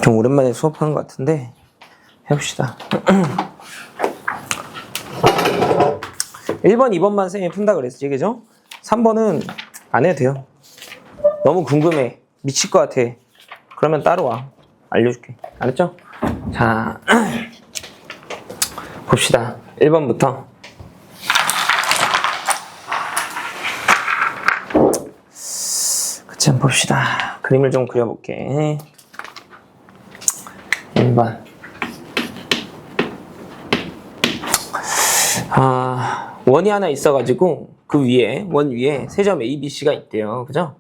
좀 오랜만에 수업하는 것 같은데 해봅시다. 1번, 2번만 쌤이 푼다 그랬지, 그죠? 3번은 안 해도 돼요. 너무 궁금해. 미칠 것 같아. 그러면 따로 와. 알려줄게. 알았죠? 자, 봅시다. 1번부터. 그치, 한번 봅시다. 그림을 좀 그려볼게. 1번. 원이 하나 있어가지고 그 위에, 원 위에 세 점 A, B, C가 있대요. 그죠?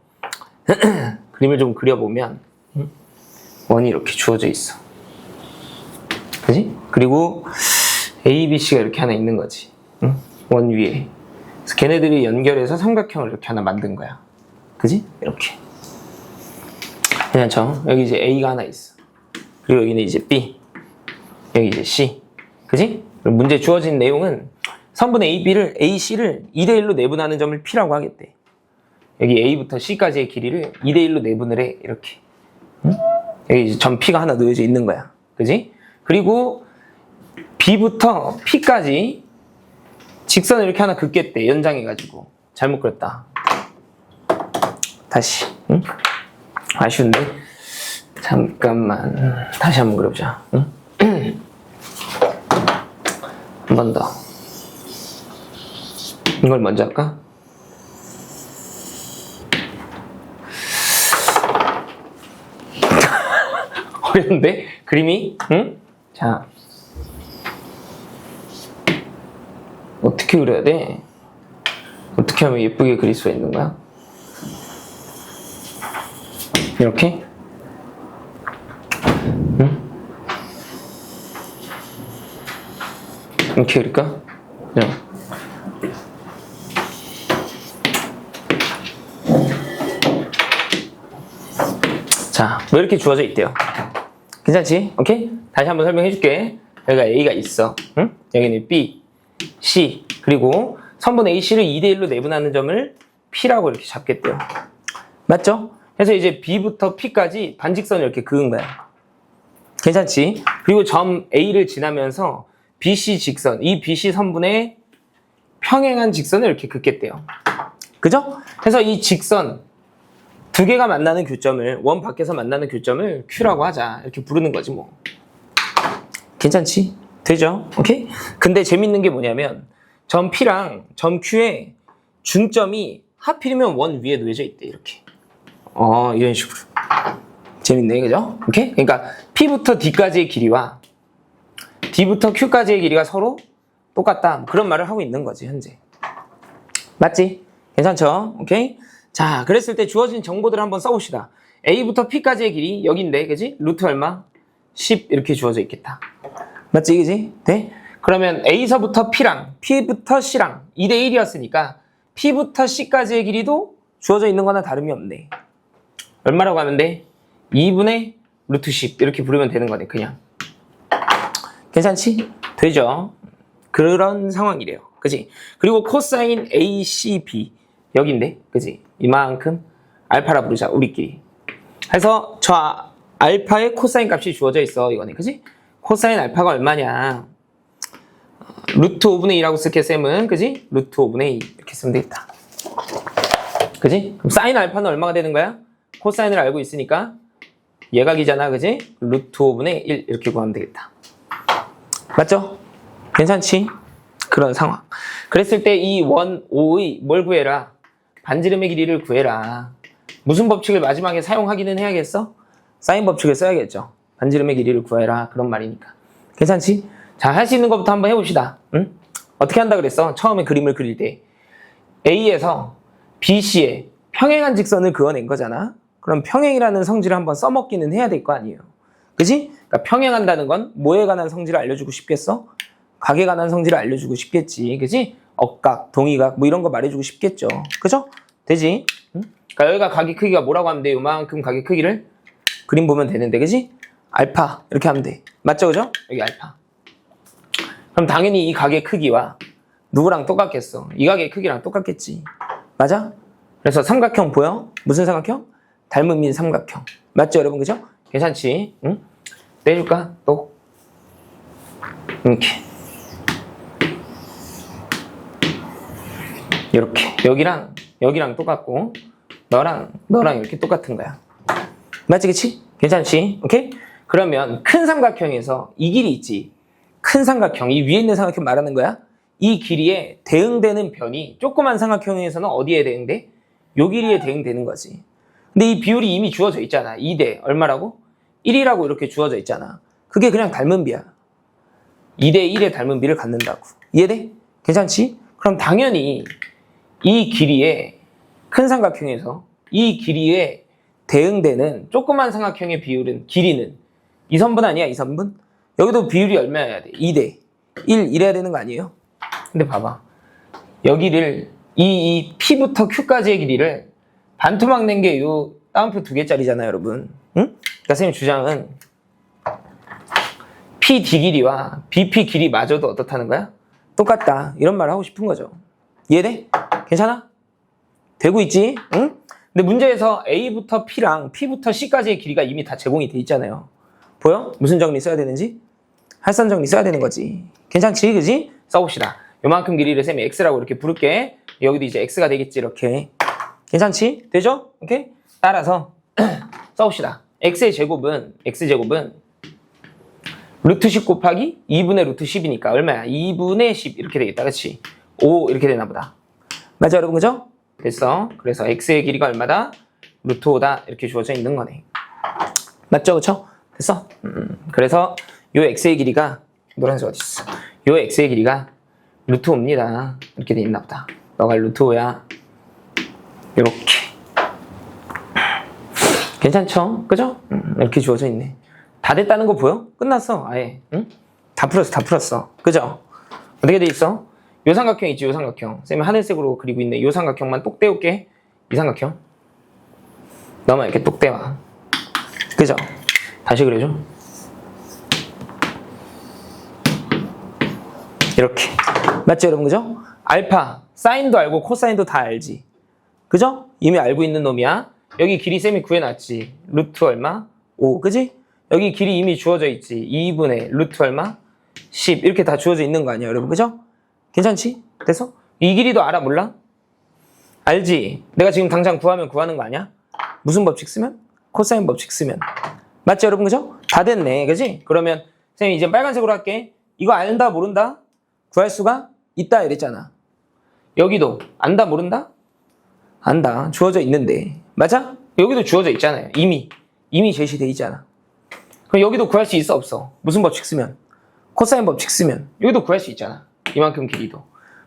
그림을 좀 그려보면 원이 이렇게 주어져 있어. 그지? 그리고 A, B, C가 이렇게 하나 있는 거지. 원 위에. 그래서 걔네들이 연결해서 삼각형을 이렇게 하나 만든 거야. 그지? 이렇게. 괜찮죠? 여기 이제 A가 하나 있어. 그리고 여기는 이제 B. 여기 이제 C. 그지? 그럼 문제 주어진 내용은 선분 AB, AC를 2대1로 내분하는 점을 P라고 하겠대. 여기 A부터 C까지의 길이를 2대1로 내분을 해. 이렇게. 여기 이제 점 P가 하나 놓여져 있는 거야. 그지? 그리고 B부터 P까지 직선을 이렇게 하나 긋겠대. 연장해가지고. 잘못 그렸다. 다시. 응? 아쉬운데? 잠깐만. 다시 한번 그려보자. 응? 한 번 더. 이걸 먼저 할까? 어려운데? 그림이? 응? 자. 어떻게 그려야 돼? 어떻게 하면 예쁘게 그릴 수가 있는 거야? 이렇게? 응? 이렇게 그릴까? 그냥. 자, 뭐 이렇게 주어져 있대요. 괜찮지? 오케이? 다시 한번 설명해 줄게. 여기가 A가 있어. 응? 여기는 B, C. 그리고 선분 AC를 2대1로 내분하는 점을 P라고 이렇게 잡겠대요. 맞죠? 그래서 이제 B부터 P까지 반직선을 이렇게 그은 거야. 괜찮지? 그리고 점 A를 지나면서 BC 직선, 이 BC 선분의 평행한 직선을 이렇게 긋겠대요. 그죠? 그래서 이 직선 두 개가 만나는 교점을, 원 밖에서 만나는 교점을 Q라고 하자. 이렇게 부르는 거지 뭐. 괜찮지? 되죠? 오케이? 근데 재밌는 게 뭐냐면 점 P랑 점 Q의 중점이 하필이면 원 위에 놓여져 있대. 이렇게. 이런 식으로. 재밌네, 그죠? 오케이? 그러니까 P부터 D까지의 길이와 D부터 Q까지의 길이가 서로 똑같다. 뭐 그런 말을 하고 있는 거지, 현재. 맞지? 괜찮죠? 오케이? 자, 그랬을 때 주어진 정보들을 한번 써봅시다. A부터 P까지의 길이 여기인데, 그지? 루트 얼마? 10 이렇게 주어져 있겠다. 맞지, 그지? 네? 그러면 A서부터 P랑 P부터 C랑 2대1이었으니까 P부터 C까지의 길이도 주어져 있는 거나 다름이 없네. 얼마라고 하면 돼? 2분의 루트 10 이렇게 부르면 되는 거네, 그냥. 괜찮지? 되죠? 그런 상황이래요. 그지? 그리고 코사인 ACB 여기인데, 그지? 이만큼 알파라 부르자, 우리끼리. 해서 저 알파의 코사인 값이 주어져 있어, 이거네, 그지? 코사인 알파가 얼마냐? 루트 5분의 2라고 쓸게, 쌤은. 그지? 루트 5분의 2 이렇게 쓰면 되겠다. 그지? 그럼 사인 알파는 얼마가 되는 거야? 코사인을 알고 있으니까 예각이잖아, 그지? 루트 5분의 1 이렇게 구하면 되겠다. 맞죠? 괜찮지? 그런 상황. 그랬을 때 이 원 5의 뭘 구해라? 반지름의 길이를 구해라. 무슨 법칙을 마지막에 사용하기는 해야겠어? 사인 법칙을 써야겠죠. 반지름의 길이를 구해라. 그런 말이니까. 괜찮지? 자, 할 수 있는 것부터 한번 해봅시다. 응? 어떻게 한다 그랬어? 처음에 그림을 그릴 때 A에서 BC에 평행한 직선을 그어낸 거잖아. 그럼 평행이라는 성질을 한번 써먹기는 해야 될 거 아니에요. 그지? 그러니까 평행한다는 건 뭐에 관한 성질을 알려주고 싶겠어? 각에 관한 성질을 알려주고 싶겠지. 그지? 억각, 동의각 뭐 이런 거 말해주고 싶겠죠. 그죠? 되지? 응? 그러니까 여기가 각의 크기가 뭐라고 하면 돼? 요만큼 각의 크기를 그림 보면 되는데, 그지? 알파 이렇게 하면 돼. 맞죠? 그죠? 여기 알파. 그럼 당연히 이 각의 크기와 누구랑 똑같겠어? 이 각의 크기랑 똑같겠지. 맞아? 그래서 삼각형 보여? 무슨 삼각형? 닮음인 삼각형. 맞죠, 여러분? 그죠? 괜찮지? 응? 떼줄까? 또 이렇게 여기랑 똑같고 너랑 이렇게 똑같은 거야. 맞지, 그치? 괜찮지? 오케이? 그러면 큰 삼각형에서 이 길이 있지. 큰 삼각형, 이 위에 있는 삼각형 말하는 거야. 이 길이에 대응되는 변이 조그만 삼각형에서는 어디에 대응돼? 요 길이에 대응되는 거지. 근데 이 비율이 이미 주어져 있잖아. 2대 얼마라고? 1이라고 이렇게 주어져 있잖아. 그게 그냥 닮은 비야. 2대 1의 닮은 비를 갖는다고. 이해돼? 괜찮지? 그럼 당연히 이 길이에 큰 삼각형에서 이 길이에 대응되는 조그만 삼각형의 비율은 길이는 2선분 아니야? 2선분? 여기도 비율이 얼마여야 돼? 2대 1 이래야 되는 거 아니에요? 근데 봐봐. 여기를 이 P부터 Q까지의 길이를 반토막 낸 게 요 따옴표 2개짜리잖아요, 여러분. 응? 그러니까 선생님 주장은 PD 길이와 BP 길이마저도 어떻다는 거야? 똑같다. 이런 말을 하고 싶은 거죠. 이해돼? 괜찮아? 되고 있지? 응? 근데 문제에서 A부터 P랑 P부터 C까지의 길이가 이미 다 제공이 돼 있잖아요. 보여? 무슨 정리 써야 되는지? 할선 정리 써야 되는 거지. 괜찮지? 그지? 써봅시다. 요만큼 길이를 쌤이 X라고 이렇게 부를게. 여기도 이제 X가 되겠지, 이렇게. 괜찮지? 되죠? 오케이? 따라서 써봅시다. X제곱은 루트 10 곱하기 2분의 루트 10이니까 얼마야? 2분의 10 이렇게 되겠다. 그치? 5 이렇게 되나 보다. 맞아, 여러분? 그죠? 됐어. 그래서 X의 길이가 얼마다? 루트 5다. 이렇게 주어져 있는 거네. 맞죠? 그쵸? 됐어? 그래서 요 X의 길이가 노란색 어디 있어? 요 X의 길이가 루트 5입니다. 이렇게 돼 있나 보다. 너가 루트 5야. 이렇게. 괜찮죠? 그죠? 이렇게 주어져 있네. 다 됐다는 거 보여? 끝났어. 아예. 응? 다 풀었어. 그죠? 어떻게 돼 있어? 요 삼각형 있지, 요 삼각형. 쌤이 하늘색으로 그리고 있네. 요 삼각형만 똑 떼올게. 이 삼각형. 너만 이렇게 똑 떼와. 그죠? 다시 그려줘. 이렇게. 맞죠, 여러분? 그죠? 알파, 사인도 알고 코사인도 다 알지. 그죠? 이미 알고 있는 놈이야. 여기 길이 쌤이 구해놨지. 루트 얼마? 5. 그지? 여기 길이 이미 주어져 있지. 2분의 루트 얼마? 10. 이렇게 다 주어져 있는 거 아니야, 여러분? 그죠? 괜찮지? 됐어? 이 길이도 알아, 몰라? 알지? 내가 지금 당장 구하면 구하는 거 아니야? 무슨 법칙 쓰면? 코사인 법칙 쓰면. 맞죠, 여러분? 그죠? 다 됐네. 그지? 그러면 쌤이 이제 빨간색으로 할게. 이거 안다, 모른다? 구할 수가 있다 이랬잖아. 여기도 안다, 모른다? 안다. 주어져 있는데. 맞아? 여기도 주어져 있잖아요. 이미 제시돼 있잖아. 그럼 여기도 구할 수 있어, 없어? 무슨 법칙 쓰면? 코사인 법칙 쓰면. 여기도 구할 수 있잖아. 이만큼 길이도.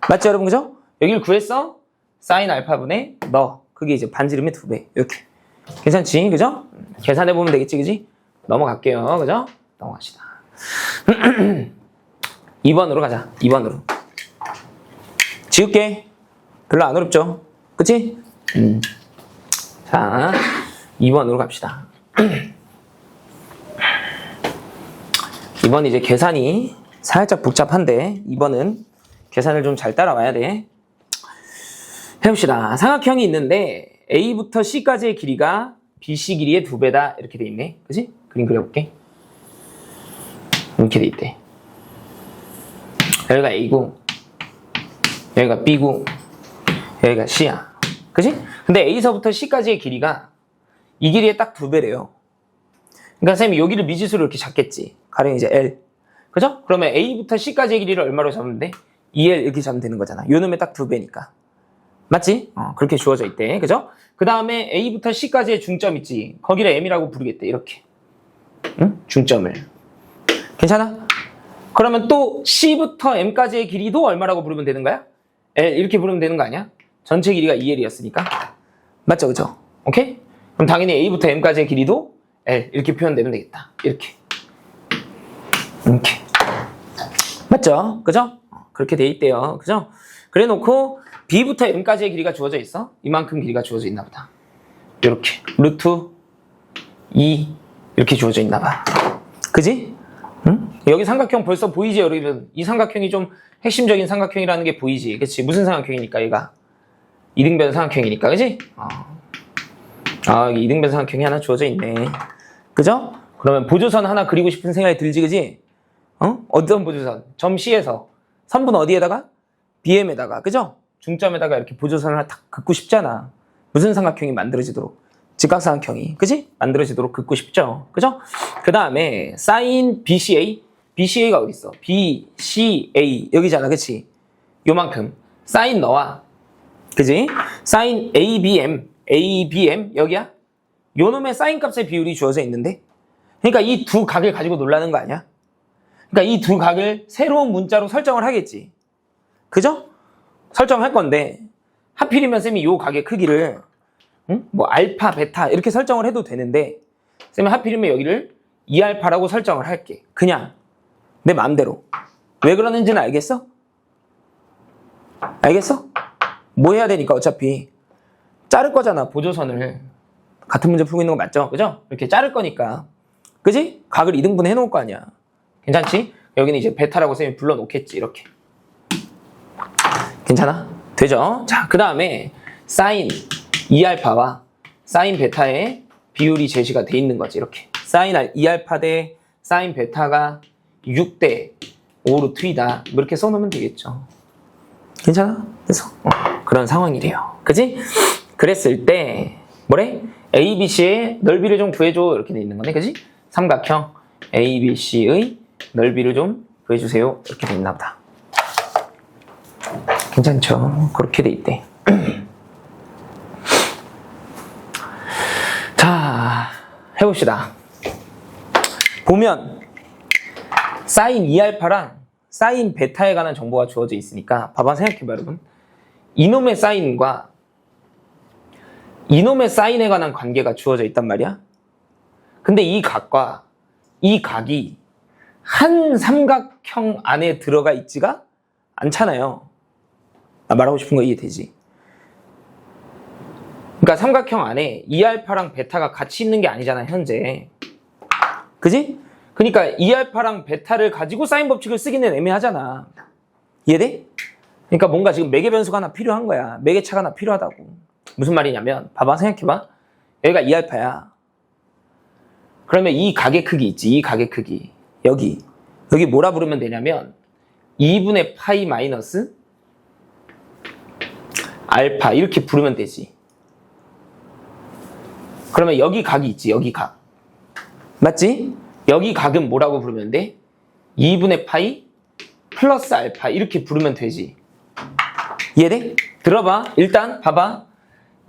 맞죠, 여러분? 그죠? 여기를 구했어? 사인 알파분의 너. 그게 이제 반지름의 2배. 이렇게. 괜찮지? 그죠? 계산해보면 되겠지, 그지? 넘어갈게요. 그죠? 넘어갑시다. 2번으로 가자. 2번으로. 지울게. 별로 안 어렵죠? 그치? 자, 2번으로 갑시다. 2번 이제 계산이 살짝 복잡한데 2번은 계산을 좀 잘 따라와야 돼. 해봅시다. 삼각형이 있는데 A부터 C까지의 길이가 BC 길이의 2배다 이렇게 돼 있네. 그치? 그림 그려볼게. 이렇게 돼 있대. 여기가 A고 여기가 B고 여기가 C야. 그치? 근데 A서부터 C까지의 길이가 이 길이의 딱 2배래요. 그러니까 선생님이 여기를 미지수로 이렇게 잡겠지. 가령 이제 L. 그죠? 그러면 A부터 C까지의 길이를 얼마로 잡으면 돼? 2L 이렇게 잡으면 되는 거잖아. 요 놈의 딱 2배니까. 맞지? 그렇게 주어져 있대. 그죠? 그 다음에 A부터 C까지의 중점 있지. 거기를 M이라고 부르겠대. 이렇게. 응? 중점을. 괜찮아? 그러면 또 C부터 M까지의 길이도 얼마라고 부르면 되는 거야? L 이렇게 부르면 되는 거 아니야? 전체 길이가 2L이었으니까. 맞죠? 그죠? 오케이? 그럼 당연히 A부터 M까지의 길이도 L 이렇게 표현되면 되겠다. 이렇게. 맞죠? 그죠? 그렇게 돼 있대요. 그죠? 그래 놓고 B부터 M까지의 길이가 주어져 있어. 이만큼 길이가 주어져 있나 보다. 이렇게. 루트 2 이렇게 주어져 있나 봐. 그지? 응? 여기 삼각형 벌써 보이지, 여러분? 이 삼각형이 좀 핵심적인 삼각형이라는 게 보이지. 그치? 무슨 삼각형이니까, 얘가? 이등변 삼각형이니까, 그치? 여기 이등변 삼각형이 하나 주어져 있네. 그죠? 그러면 보조선 하나 그리고 싶은 생각이 들지, 그지? 어떤 보조선? 점 C에서 선분 어디에다가? BM에다가, 그죠? 중점에다가 이렇게 보조선을 탁 긋고 싶잖아. 무슨 삼각형이 만들어지도록? 직각삼각형이, 그지? 만들어지도록 긋고 싶죠? 그죠? 그 다음에 사인 BCA, BCA가 어디 있어? BCA 여기잖아, 그치? 요만큼 사인 너와, 그지? 사인 ABM 여기야? 요놈의 사인 값의 비율이 주어져 있는데, 그러니까 이 두 각을 가지고 놀라는 거 아니야? 그러니까 이 두 각을 새로운 문자로 설정을 하겠지. 그죠? 설정할 건데 하필이면 쌤이 요 각의 크기를 뭐 알파, 베타 이렇게 설정을 해도 되는데 쌤이 하필이면 여기를 2알파라고 설정을 할게. 그냥 내 마음대로. 왜 그러는지는 알겠어? 알겠어? 뭐 해야 되니까 어차피 자를 거잖아, 보조선을. 같은 문제 풀고 있는 거 맞죠? 그죠? 이렇게 자를 거니까. 그지? 각을 2등분 해놓을 거 아니야. 괜찮지? 여기는 이제 베타라고 쌤이 불러놓겠지, 이렇게. 괜찮아? 되죠? 자, 그 다음에 사인 2알파와 사인 베타의 비율이 제시가 돼 있는 거지, 이렇게. 사인 2알파 대 사인 베타가 6대 5루트 2다. 뭐 이렇게 써놓으면 되겠죠. 괜찮아? 그래서 그런 상황이래요. 그지? 그랬을 때 뭐래? ABC의 넓이를 좀 구해줘 이렇게 돼 있는 거네, 그지? 삼각형 ABC의 넓이를 좀 구해주세요 이렇게 돼 있나 보다. 괜찮죠? 그렇게 돼 있대. 자, 해봅시다. 보면 사인 2알파랑 사인 베타에 관한 정보가 주어져 있으니까 봐봐, 생각해봐 여러분. 이놈의 사인과 이놈의 사인에 관한 관계가 주어져 있단 말이야. 근데 이 각과 이 각이 한 삼각형 안에 들어가 있지가 않잖아요. 나 말하고 싶은 거 이해되지? 그러니까 삼각형 안에 2알파랑 베타가 같이 있는 게 아니잖아, 현재. 그지? 그러니까 2알파랑 베타를 가지고 사인 법칙을 쓰기는 애매하잖아. 이해돼? 그러니까 뭔가 지금 매개 변수가 하나 필요한 거야. 매개차가 하나 필요하다고. 무슨 말이냐면 봐봐, 생각해봐. 여기가 2알파야. 그러면 이 각의 크기 있지, 이 각의 크기. 여기 뭐라 부르면 되냐면 2분의 파이 마이너스 알파 이렇게 부르면 되지. 그러면 여기 각이 있지, 여기 각. 맞지? 여기 각은 뭐라고 부르면 돼? 2분의 파이 플러스 알파 이렇게 부르면 되지. 이해돼? 들어봐. 일단 봐봐.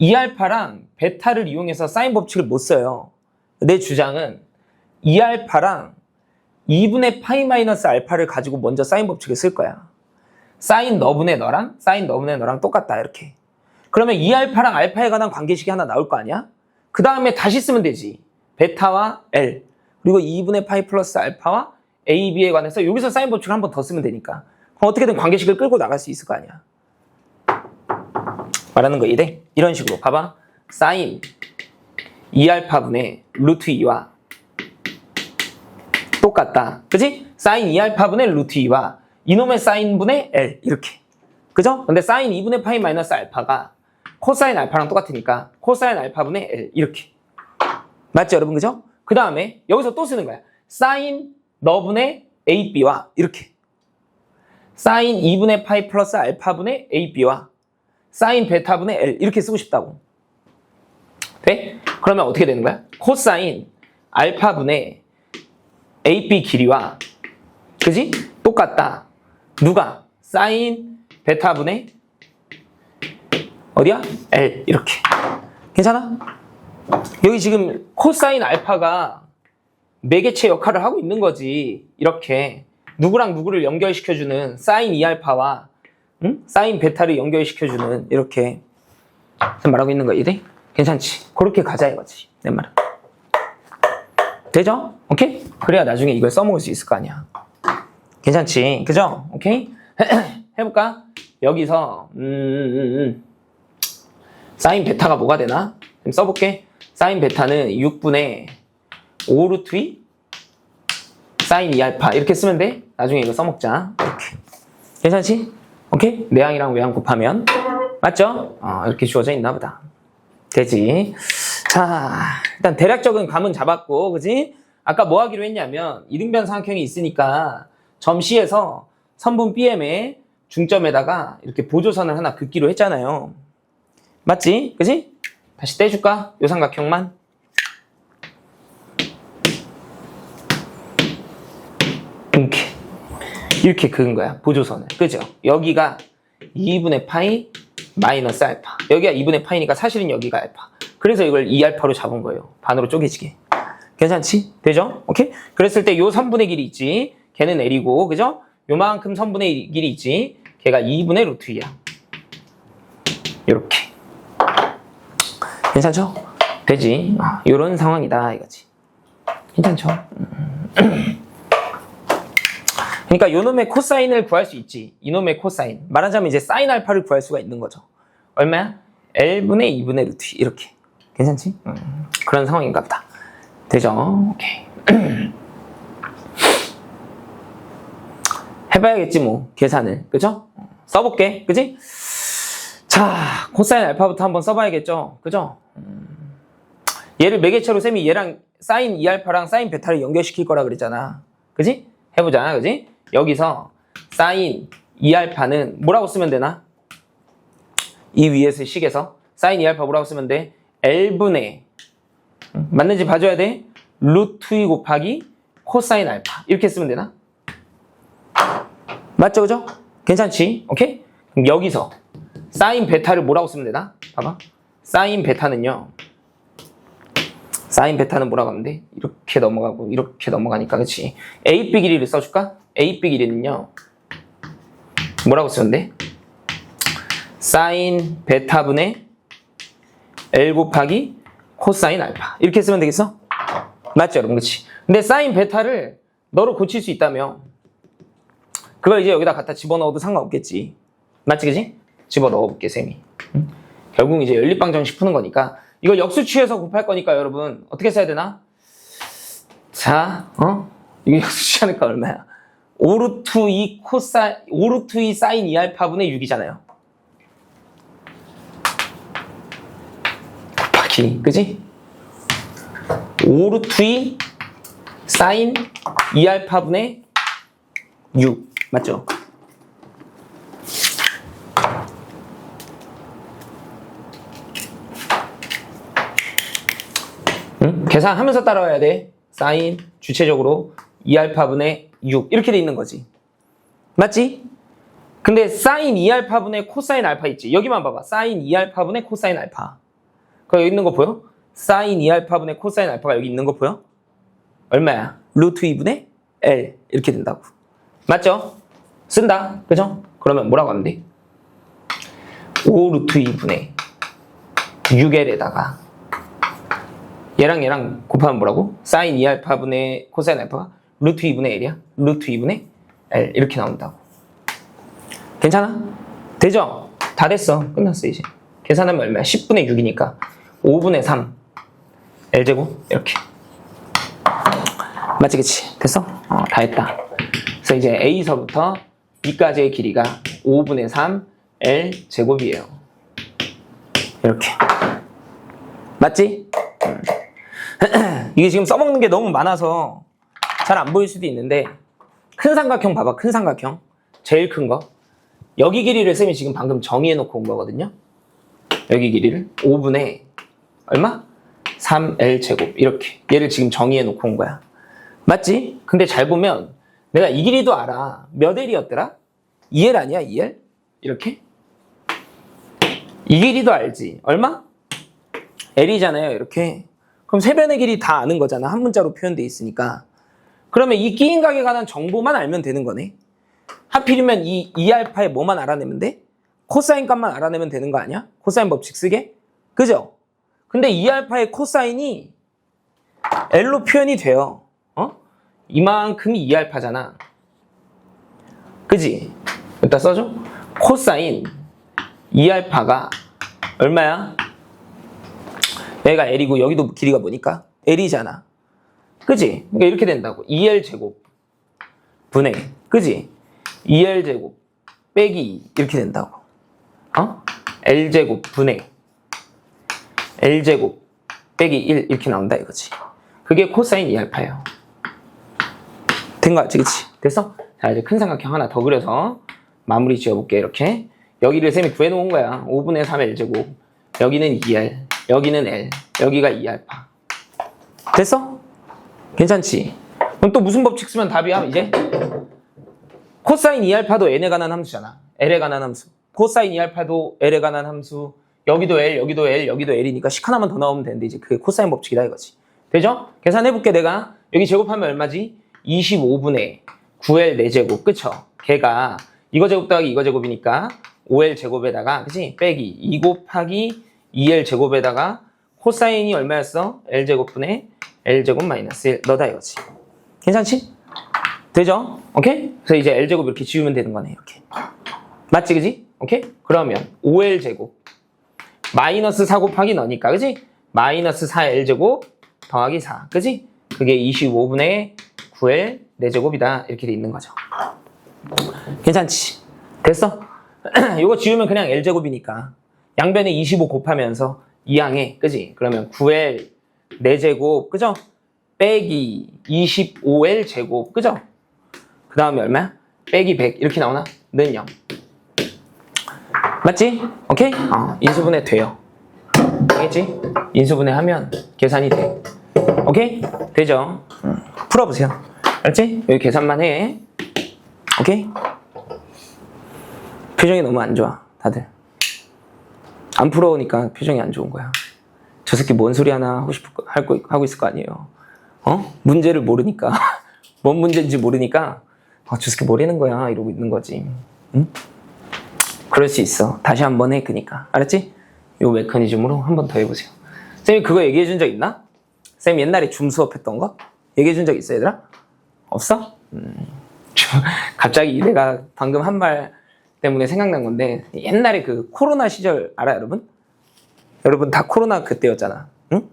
2알파랑 베타를 이용해서 사인 법칙을 못 써요. 내 주장은 2알파랑 2분의 파이 마이너스 알파를 가지고 먼저 사인 법칙을 쓸 거야. 사인 너분의 너랑 사인 너분의 너랑 똑같다, 이렇게. 그러면 2알파랑 알파에 관한 관계식이 하나 나올 거 아니야? 그 다음에 다시 쓰면 되지. 베타와 L 그리고 2분의 파이 플러스 알파와 AB에 관해서 여기서 사인 법칙을 한 번 더 쓰면 되니까 그럼 어떻게든 관계식을 끌고 나갈 수 있을 거 아니야. 말하는 거 이래? 이런 식으로 봐봐. 사인 2알파분의 루트 2와 똑같다. 그지? 사인 2알파분의 루트 2와 이놈의 사인분의 L 이렇게. 그죠? 근데 사인 2분의 파이 마이너스 알파가 코사인 알파랑 똑같으니까 코사인 알파분의 L 이렇게. 맞죠 여러분? 그죠? 그 다음에 여기서 또 쓰는 거야. 사인 너분의 AB와 이렇게. 사인 2분의 파이 플러스 알파분의 AB와 사인 베타분의 L 이렇게 쓰고 싶다고. 돼? 그러면 어떻게 되는 거야? 코사인 알파분의 AB 길이와 그지? 똑같다. 누가? 사인 베타분의 어디야? L 이렇게. 괜찮아? 여기 지금 코사인 알파가 매개체 역할을 하고 있는 거지. 이렇게 누구랑 누구를 연결시켜주는 사인 2알파와 사인 베타를 연결시켜주는 이렇게 말하고 있는 거 이래? 괜찮지? 그렇게 가자 이거지 내 말은. 되죠? 오케이? 그래야 나중에 이걸 써먹을 수 있을 거 아니야. 괜찮지? 그죠? 오케이? 해볼까? 여기서 사인 베타가 뭐가 되나? 좀 써볼게. 사인 베타는 6분의 5루트 2 사인 2알파 이렇게 쓰면 돼. 나중에 이거 써먹자. 이렇게. 괜찮지? 오케이? 내항이랑 외항 곱하면 맞죠? 이렇게 주어져 있나 보다. 되지? 자, 일단 대략적인 감은 잡았고, 그지? 아까 뭐 하기로 했냐면 이등변 삼각형이 있으니까 점 C에서 선분 BM의 중점에다가 이렇게 보조선을 하나 긋기로 했잖아요. 맞지? 그지? 다시 떼줄까? 요 삼각형만. 이렇게 그은 거야. 보조선을. 그죠? 여기가 2분의 파이 마이너스 알파. 여기가 2분의 파이니까 사실은 여기가 알파. 그래서 이걸 2알파로 잡은 거예요. 반으로 쪼개지게. 괜찮지? 되죠? 오케이? 그랬을 때 요 선분의 길이 있지. 걔는 L이고, 그죠? 요만큼 선분의 길이 있지. 걔가 2분의 루트 2야. 요렇게. 괜찮죠? 되지? 요런 상황이다, 이거지. 괜찮죠? 그러니까 요놈의 코사인을 구할 수 있지. 이놈의 코사인. 말하자면 이제 사인 알파를 구할 수가 있는 거죠. 얼마야? L분의 2분의 루트 2. 이렇게. 괜찮지? 그런 상황인가 보다. 되죠? 오케이. 해봐야겠지 뭐 계산을. 그죠? 써볼게. 그지? 자, 코사인 알파부터 한번 써봐야겠죠? 그죠? 얘를 매개체로 쌤이 얘랑 사인 2알파랑 사인 베타를 연결시킬 거라 그랬잖아. 그지? 해보자. 그지? 여기서 사인 2알파는 뭐라고 쓰면 되나? 이 위에서 식에서 사인 2알파 뭐라고 쓰면 돼? L분의 맞는지 봐줘야 돼. 루트 2 곱하기 코사인 알파 이렇게 쓰면 되나? 맞죠? 그죠? 괜찮지? 오케이? 그럼 여기서 사인 베타를 뭐라고 쓰면 되나? 봐봐. 사인 베타는 뭐라고 하면 돼? 이렇게 넘어가고 이렇게 넘어가니까 그치? AB 길이를 써줄까? AB 길이는요 뭐라고 쓰면 돼? 사인 베타분의 L 곱하기 코사인 알파 이렇게 쓰면 되겠어? 맞죠 여러분? 그치? 근데 사인 베타를 너로 고칠 수 있다며 그걸 이제 여기다 갖다 집어넣어도 상관없겠지. 맞지 그치? 집어넣어볼게 쌤이. 결국 이제 연립방정식 푸는 거니까 이걸 역수 취해서 곱할 거니까 여러분 어떻게 써야 되나? 자, 이거 역수 취하니까 얼마야? 5루트 2 사인 2알파분의 6이잖아요. 곱하기, 그지? 5루트 2 사인 2알파분의 6 맞죠? 계산하면서 따라와야 돼. 사인 주체적으로 2알파분의 6 이렇게 돼 있는 거지. 맞지? 근데 사인 2알파분의 코사인 알파 있지. 여기만 봐봐. 사인 2알파분의 코사인 알파. 그거 여기 있는 거 보여? 사인 2알파분의 코사인 알파가 여기 있는 거 보여? 얼마야? 루트 2분의 L 이렇게 된다고. 맞죠? 쓴다. 그죠? 그러면 뭐라고 하면 돼? 5 루트 2분의 6L에다가 얘랑 곱하면 뭐라고? 사인 2알파분의 코사인 알파가 루트 2분의 L이야? 루트 2분의 L 이렇게 나온다고. 괜찮아? 되죠? 다 됐어. 끝났어 이제. 계산하면 얼마야? 10분의 6이니까 5분의 3 L제곱 이렇게. 맞지 그치? 됐어? 다 했다. 그래서 이제 A서부터 B까지의 길이가 5분의 3 L제곱이에요. 이렇게. 맞지? 이게 지금 써먹는 게 너무 많아서 잘 안 보일 수도 있는데 큰 삼각형 봐봐. 큰 삼각형 제일 큰 거 여기 길이를 쌤이 지금 방금 정의해 놓고 온 거거든요. 여기 길이를 5분의 얼마? 3L제곱 이렇게 얘를 지금 정의해 놓고 온 거야. 맞지? 근데 잘 보면 내가 이 길이도 알아. 몇 L이었더라? 2L 아니야? 2L? 이렇게? 이 길이도 알지. 얼마? L이잖아요. 이렇게. 그럼 세 변의 길이 다 아는 거잖아. 한 문자로 표현돼 있으니까. 그러면 이 끼인각에 관한 정보만 알면 되는 거네. 하필이면 이 2알파의 뭐만 알아내면 돼? 코사인 값만 알아내면 되는 거 아니야? 코사인 법칙 쓰게? 그죠? 근데 2알파의 코사인이 L로 표현이 돼요. 이만큼이 2알파잖아. 그지? 여기다 써줘. 코사인 2알파가 얼마야? 여기가 L이고 여기도 길이가 뭐니까? L이잖아. 그지? 그러니까 이렇게 된다고. 2L제곱 분의 그지? 2L제곱 빼기 2 이렇게 된다고. L제곱 분의 L제곱 빼기 1 이렇게 나온다 이거지. 그게 코사인 2알파예요. 된 거 같지, 그치? 됐어? 자, 이제 큰 삼각형 하나 더 그려서 마무리 지어볼게, 이렇게. 여기를 쌤이 구해놓은 거야. 5분의 3 L제곱. 여기는 2L, 여기는 L, 여기가 2알파. 됐어? 괜찮지? 그럼 또 무슨 법칙 쓰면 답이야, 이제? 코사인 2알파도 n에 관한 함수잖아. L에 관한 함수. 코사인 2알파도 L에 관한 함수. 여기도 L, 여기도 L, 여기도 L이니까 식 하나만 더 나오면 되는데 이제 그게 코사인 법칙이다 이거지. 되죠? 계산해볼게 내가. 여기 제곱하면 얼마지? 25분의 9L 4제곱. 그쵸? 걔가 이거 제곱 더하기 이거 제곱이니까 5L 제곱에다가 그치? 빼기 2 곱하기 2L 제곱에다가 코사인이 얼마였어? L 제곱분의 L 제곱 마이너스 1 너다 이거지. 괜찮지? 되죠? 오케이? 그래서 이제 L 제곱 이렇게 지우면 되는 거네 이렇게. 맞지 그지? 오케이? 그러면 5L 제곱 마이너스 4 곱하기 너니까 그지? 마이너스 4L 제곱 더하기 4 그지? 그게 25분의 9L 4제곱이다 이렇게 돼 있는 거죠. 괜찮지? 됐어? 이거 지우면 그냥 L제곱이니까 양변에 25 곱하면서 2항에 그지? 그러면 9L 4제곱 그죠? 빼기 25L 제곱 그죠? 그 다음에 얼마야? 빼기 100 이렇게 나오나? 는 0 맞지? 오케이? 인수분해 돼요. 알겠지? 인수분해 하면 계산이 돼. 오케이? 되죠? 풀어보세요. 알았지? 여기 계산만 해. 오케이? 표정이 너무 안 좋아 다들. 안 풀어오니까 표정이 안 좋은 거야. 저 새끼 뭔 소리 하나 하고 있을 거 아니에요. 문제를 모르니까 뭔 문제인지 모르니까 저 새끼 모르는 거야 이러고 있는 거지. 응? 그럴 수 있어. 다시 한번 해. 그니까 알았지? 이 메커니즘으로 한 번 더 해보세요. 쌤이 그거 얘기해 준 적 있나? 쌤 옛날에 줌 수업했던 거? 얘기해 준 적 있어 얘들아? 없어? 갑자기 내가 방금 한 말 때문에 생각난 건데 옛날에 그 코로나 시절 알아 여러분? 여러분 다 코로나 그때였잖아. 응?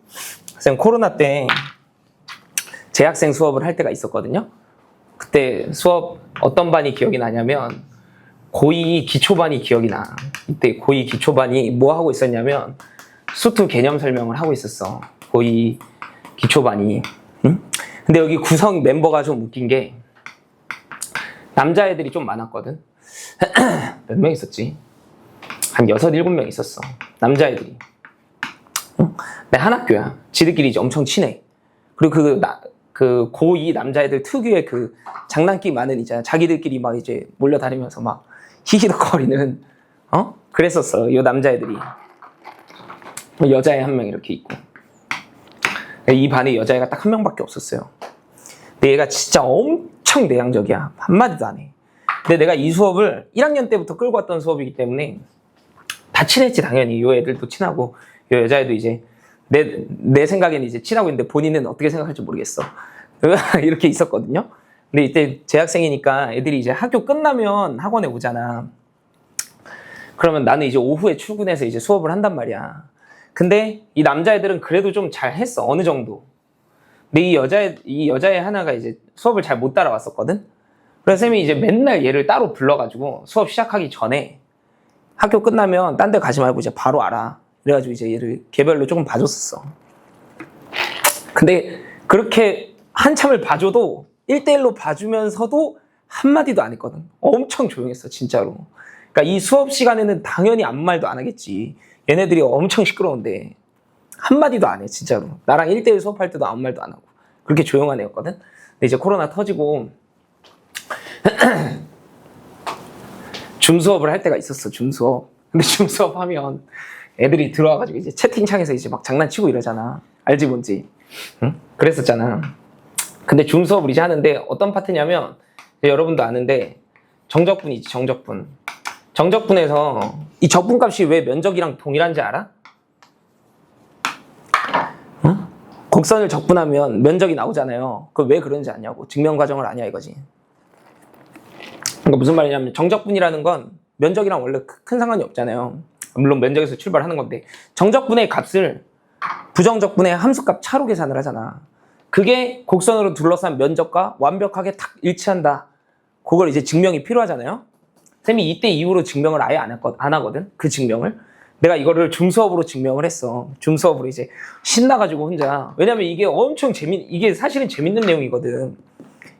쌤 코로나 때 재학생 수업을 할 때가 있었거든요. 그때 수업 어떤 반이 기억이 나냐면 고2 기초반이 기억이 나. 이때 고2 기초반이 뭐 하고 있었냐면 수투 개념 설명을 하고 있었어. 고2 기초반이. 응? 근데 여기 구성 멤버가 좀 웃긴 게 남자애들이 좀 많았거든. 몇 명 있었지? 한 6, 7명 있었어. 남자애들이. 응? 근데 한 학교야. 지들끼리 이제 엄청 친해. 그리고 그 고2 남자애들 특유의 그 장난기 많은 있잖아. 자기들끼리 막 이제 몰려다니면서 막 히히덕거리는 그랬었어. 요 남자애들이. 여자애 한 명 이렇게 있고. 이 반에 여자애가 딱 한 명밖에 없었어요. 근데 얘가 진짜 엄청 내향적이야. 한마디도 안 해. 근데 내가 이 수업을 1학년 때부터 끌고 왔던 수업이기 때문에 다 친했지 당연히. 요 애들도 친하고 요 여자애도 이제 내 생각에는 이제 친하고 있는데 본인은 어떻게 생각할지 모르겠어. 이렇게 있었거든요. 근데 이때 재학생이니까 애들이 이제 학교 끝나면 학원에 오잖아. 그러면 나는 이제 오후에 출근해서 이제 수업을 한단 말이야. 근데 이 남자애들은 그래도 좀 잘했어. 어느 정도. 근데 이 여자애 하나가 이제 수업을 잘 못 따라왔었거든. 그래서 쌤이 이제 맨날 얘를 따로 불러가지고 수업 시작하기 전에 학교 끝나면 딴 데 가지 말고 이제 바로 알아. 그래가지고 이제 얘를 개별로 조금 봐줬었어. 근데 그렇게 한참을 봐줘도 1대1로 봐주면서도 한마디도 안 했거든. 엄청 조용했어 진짜로. 그러니까 이 수업 시간에는 당연히 아무 말도 안 하겠지. 얘네들이 엄청 시끄러운데 한마디도 안 해 진짜로. 나랑 1대1 수업할 때도 아무 말도 안 하고 그렇게 조용한 애였거든. 근데 이제 코로나 터지고 줌 수업을 할 때가 있었어. 줌 수업. 근데 줌 수업 하면 애들이 들어와가지고 이제 채팅창에서 이제 막 장난치고 이러잖아. 알지 뭔지. 응? 그랬었잖아. 근데 줌 수업을 이제 하는데 어떤 파트냐면 여러분도 아는데 정적분이지. 정적분. 정적분에서 이 적분값이 왜 면적이랑 동일한지 알아? 응? 곡선을 적분하면 면적이 나오잖아요. 그거 왜 그런지 아냐고. 증명 과정을 아냐 이거지. 그러니까 무슨 말이냐면 정적분이라는 건 면적이랑 원래 큰 상관이 없잖아요. 물론 면적에서 출발하는 건데 정적분의 값을 부정적분의 함수값 차로 계산을 하잖아. 그게 곡선으로 둘러싼 면적과 완벽하게 딱 일치한다. 그걸 이제 증명이 필요하잖아요. 쌤이 이때 이후로 증명을 아예 안 하거든. 그 증명을. 내가 이거를 줌 수업으로 증명을 했어. 줌 수업으로 이제 신나가지고 혼자. 왜냐면 이게 엄청 이게 사실은 재밌는 내용이거든.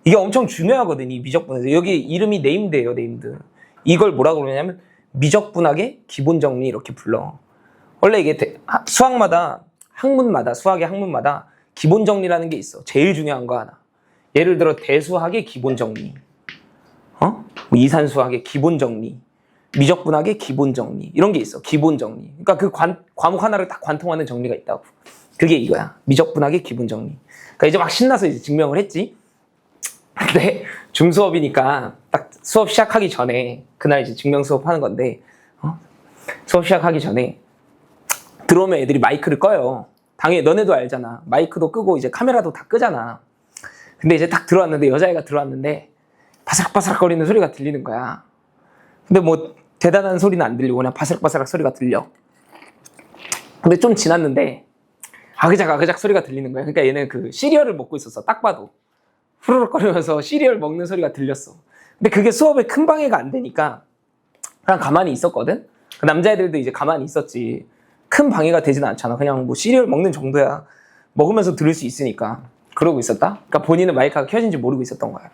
이게 엄청 중요하거든, 이 미적분에서. 여기 이름이 네임드예요, 네임드. 이걸 뭐라고 그러냐면 미적분학의 기본 정리 이렇게 불러. 원래 이게 수학의 학문마다 기본 정리라는 게 있어. 제일 중요한 거 하나. 예를 들어 대수학의 기본 정리, 뭐 이산수학의 기본 정리, 미적분학의 기본 정리 이런 게 있어. 기본 정리. 그러니까 그 과목 하나를 딱 관통하는 정리가 있다고. 그게 이거야. 미적분학의 기본 정리. 그러니까 이제 막 신나서 이제 증명을 했지. 근데 중수업이니까 딱 수업 시작하기 전에 그날 이제 증명 수업 하는 건데 수업 시작하기 전에 들어오면 애들이 마이크를 꺼요. 당연히 너네도 알잖아. 마이크도 끄고 이제 카메라도 다 끄잖아. 근데 이제 딱 들어왔는데 여자애가 들어왔는데 바스락바스락 거리는 소리가 들리는 거야. 근데 뭐 대단한 소리는 안 들리고 그냥 바스락바스락 소리가 들려. 근데 좀 지났는데 아그작 소리가 들리는 거야. 그러니까 얘는 그 시리얼을 먹고 있었어. 딱 봐도 후루룩거리면서 시리얼 먹는 소리가 들렸어. 근데 그게 수업에 큰 방해가 안 되니까 그냥 가만히 있었거든. 그 남자애들도 이제 가만히 있었지. 큰 방해가 되지는 않잖아. 그냥 뭐 시리얼 먹는 정도야. 먹으면서 들을 수 있으니까 그러고 있었다. 그러니까 본인은 마이크가 켜진지 모르고 있었던 거야.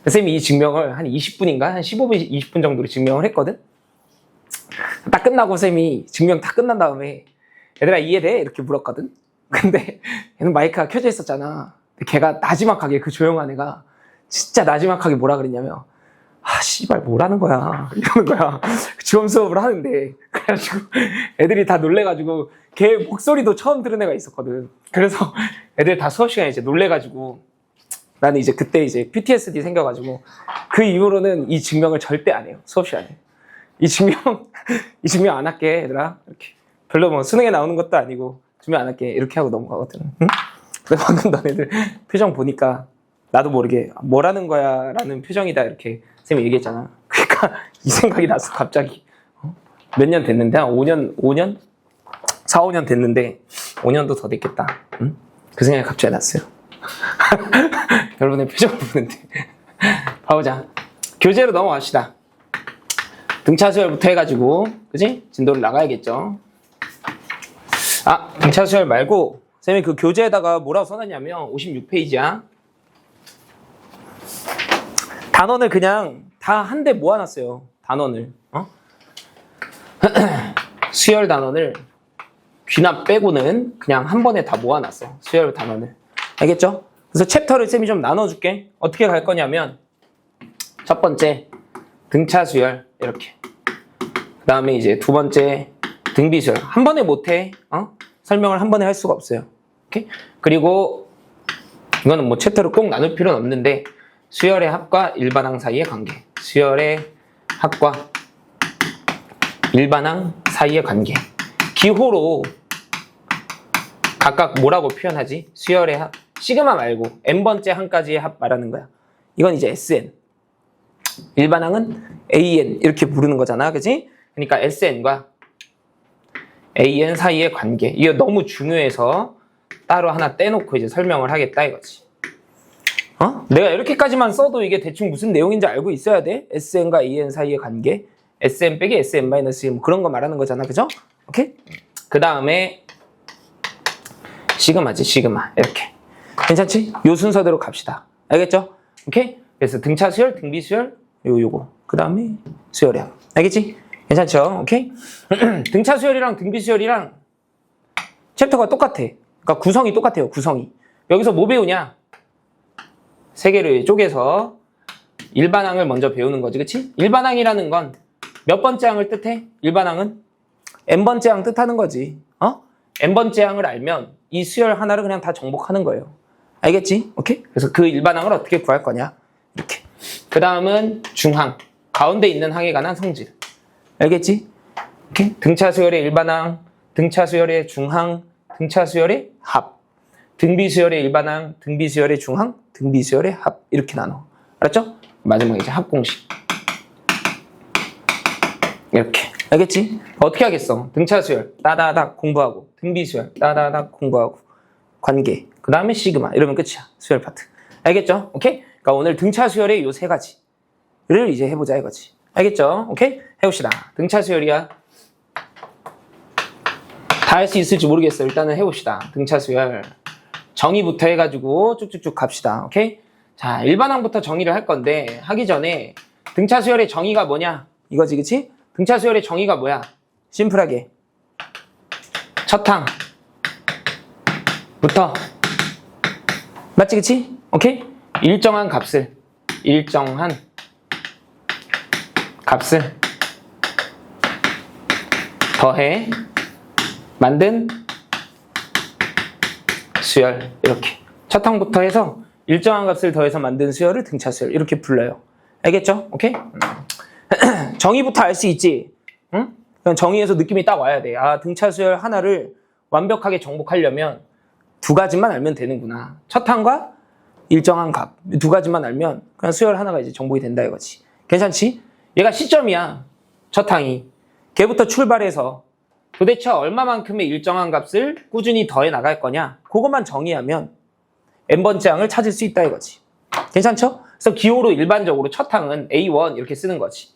선생님이 이 증명을 한 20분인가 한 15분 20분 정도로 증명을 했거든. 딱 끝나고 선생님이 증명 다 끝난 다음에 얘들아 이해돼? 이렇게 물었거든. 근데 얘는 마이크가 켜져 있었잖아. 근데 걔가 나지막하게, 그 조용한 애가 진짜 나지막하게 뭐라 그랬냐면 씨발 뭐라는 거야 이러는 거야. 지원 수업을 하는데. 그래가지고 애들이 다 놀래가지고 걔 목소리도 처음 들은 애가 있었거든. 그래서 애들 다 수업 시간에 이제 놀래가지고 나는 이제 그때 이제 PTSD 생겨가지고 그 이후로는 이 증명을 절대 안 해요. 수업 시간에. 이 증명 안 할게 얘들아. 이렇게 별로 뭐 수능에 나오는 것도 아니고 증명 안 할게 이렇게 하고 넘어가거든. 응? 근데 방금 너네들 표정 보니까 나도 모르게 뭐라는 거야 라는 표정이다 이렇게 쌤이 얘기했잖아. 그러니까 이 생각이 났어 갑자기. 몇 년 됐는데 한 5년? 4, 5년 됐는데 5년도 더 됐겠다. 응? 그 생각이 갑자기 났어요. 여러분의 표정을 보는데 봐보자. 교재로 넘어갑시다. 등차 수열부터 해가지고 그지? 진도를 나가야겠죠. 등차 수열 말고 쌤이 그 교재에다가 뭐라고 써놨냐면 56페이지야. 단원을 그냥 다 한데 모아놨어요. 단원을. 수열 단원을 귀납 빼고는 그냥 한 번에 다 모아놨어. 수열 단원을. 알겠죠? 그래서 챕터를 쌤이 좀 나눠줄게. 어떻게 갈 거냐면 첫 번째 등차 수열 이렇게. 그 다음에 이제 두 번째 등비 수열. 한 번에 못해. 설명을 한 번에 할 수가 없어요. 오케이? 그리고 이거는 뭐 챕터를 꼭 나눌 필요는 없는데 수열의 합과 일반항 사이의 관계. 수열의 합과 일반항 사이의 관계. 기호로 각각 뭐라고 표현하지? 수열의 합. 시그마 말고 n번째 항까지의 합 말하는 거야. 이건 이제 SN. 일반항은 AN 이렇게 부르는 거잖아. 그치? 그러니까 SN과 AN 사이의 관계. 이게 너무 중요해서 따로 하나 떼놓고 이제 설명을 하겠다 이거지. 내가 이렇게까지만 써도 이게 대충 무슨 내용인지 알고 있어야 돼. SN과 AN 사이의 관계. SN 빼기 SN-1 뭐 그런 거 말하는 거잖아. 그죠? 오케이? 그 다음에 시그마지, 시그마. 이렇게. 괜찮지? 요 순서대로 갑시다. 알겠죠? 오케이? 그래서 등차 수열, 등비 수열, 요거. 그 다음에 수열의 합. 알겠지? 괜찮죠? 오케이? 등차 수열이랑 등비 수열이랑 챕터가 똑같아. 그러니까 구성이 똑같아요. 구성이. 여기서 뭐 배우냐? 세 개를 쪼개서 일반항을 먼저 배우는 거지. 그치? 일반항이라는 건 몇 번째 항을 뜻해? 일반항은 n번째 항 뜻하는 거지. n번째 항을 알면 이 수열 하나를 그냥 다 정복하는 거예요. 알겠지? 오케이? 그래서 그 일반항을 어떻게 구할 거냐? 이렇게. 그 다음은 중항. 가운데 있는 항에 관한 성질. 알겠지? 오케이? 등차 수열의 일반항, 등차 수열의 중항, 등차 수열의 합. 등비 수열의 일반항, 등비 수열의 중항, 등비 수열의 합. 이렇게 나눠. 알았죠? 마지막에 이제 합 공식. 이렇게. 알겠지? 어떻게 하겠어? 등차 수열, 따다닥 공부하고, 등비 수열, 따다닥 공부하고, 관계, 그 다음에 시그마. 이러면 끝이야. 수열 파트. 알겠죠? 오케이? 그러니까 오늘 등차 수열의 요 세 가지를 이제 해보자 이거지. 알겠죠? 오케이? 해봅시다. 등차 수열이야. 다 할 수 있을지 모르겠어. 일단은 해봅시다. 등차 수열. 정의부터 해가지고 쭉쭉쭉 갑시다. 오케이? 자, 일반항부터 정의를 할 건데 하기 전에 등차 수열의 정의가 뭐냐? 이거지, 그치? 등차 수열의 정의가 뭐야? 심플하게 첫 항부터 맞지, 그치? 오케이? 일정한 값을 더해 만든 수열. 이렇게 첫 항부터 해서 일정한 값을 더해서 만든 수열을 등차 수열 이렇게 불러요. 알겠죠? 오케이? 정의부터 알 수 있지? 응? 그냥 정의에서 느낌이 딱 와야 돼. 아, 등차 수열 하나를 완벽하게 정복하려면 두 가지만 알면 되는구나. 첫 항과 일정한 값. 두 가지만 알면 그냥 수열 하나가 이제 정복이 된다 이거지. 괜찮지? 얘가 시점이야. 첫 항이. 걔부터 출발해서 도대체 얼마만큼의 일정한 값을 꾸준히 더해 나갈 거냐? 그것만 정의하면 n번째 항을 찾을 수 있다 이거지. 괜찮죠? 그래서 기호로 일반적으로 첫 항은 A1 이렇게 쓰는 거지.